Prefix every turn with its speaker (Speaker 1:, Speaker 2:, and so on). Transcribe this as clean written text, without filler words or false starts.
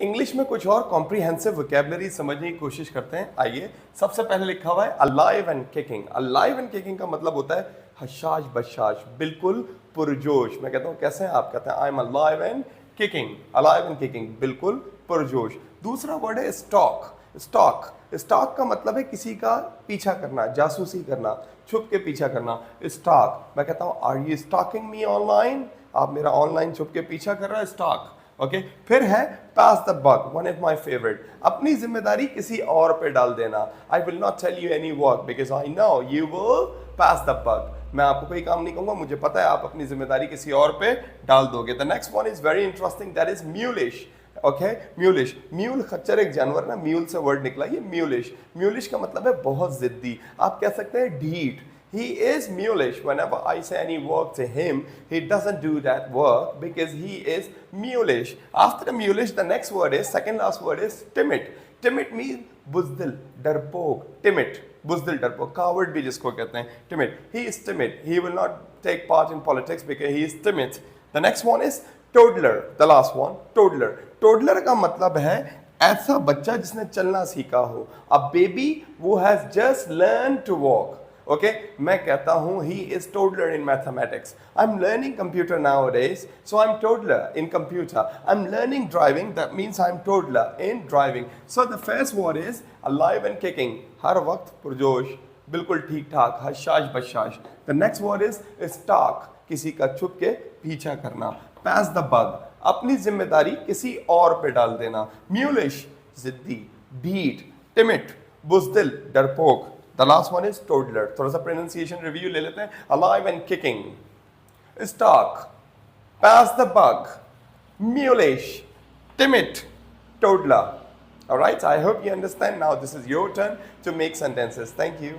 Speaker 1: English में कुछ और कॉम्प्रिहेंसिव वोकैबुलरी समझने की कोशिश करते हैं। आइए, सबसे पहले लिखा हुआ है alive and kicking. Alive and kicking का मतलब होता है हशाश बशाश, बिल्कुल पुरजोश। मैं कहता हूँ कैसे हैं आप, कहते हैं I am alive and kicking. Alive and kicking, बिल्कुल पुरजोश। दूसरा वर्ड है स्टॉक। स्टॉक स्टॉक का मतलब है किसी का पीछा करना, जासूसी करना, छुप के पीछा करना। स्टॉक, मैं कहता हूँ are you stalking me online, आप मेरा ऑनलाइन छुप के पीछा कर रहे हो, स्टॉक। ओके फिर है pass the bug, one of my favourite. अपनी जिम्मेदारी किसी और पे डाल देना। I will not tell you any work because I know you will pass the bug. मैं आपको कोई काम नहीं कहूंगा, मुझे पता है आप अपनी जिम्मेदारी किसी और पे डाल दोगे। The next one is very interesting, that is mulish. Okay mulish, mule खच्चर एक जानवर ना, म्यूल से वर्ड निकला, ये म्यूलिश। म्यूलिश का मतलब है बहुत जिद्दी। आप कह सकते हैं ढीठ। He is mulish. Whenever I say any work to him, he doesn't do that work because he is mulish. After the mulish, the next word is, second last word is timid. Timid means बुज़दिल, डरपोक। Timid, बुज़दिल, डरपोक, coward भी जिसको कहते हैं, timid. He is timid. He will not take part in politics because he is timid. The next one is toddler. The last one, toddler. Toddler का मतलब है ऐसा बच्चा जिसने चलना सीखा हो। A baby who has just learned to walk. Okay, मैं कहता हूँ he is toddler in mathematics. I'm learning computer nowadays, so I'm toddler in computer. I'm learning driving, that means I'm toddler in driving. So the first word is alive and kicking. हर वक्त पुरजोश, बिल्कुल ठीक ठाक, हशाश बशाश. The next word is stalk, किसी का छुप के पीछा करना. Pass the bug, अपनी जिम्मेदारी किसी और पे डाल देना. Mulish, जिद्दी, ढीठ, timid, बुज़दिल, डरपोक. The last one is toddler. थोड़ा सा pronunciation review ले लेते हैं. Alive and kicking, stalk, pass the bug, mulish, timid, toddler. All right. I hope you understand. Now this is your turn to make sentences. Thank you.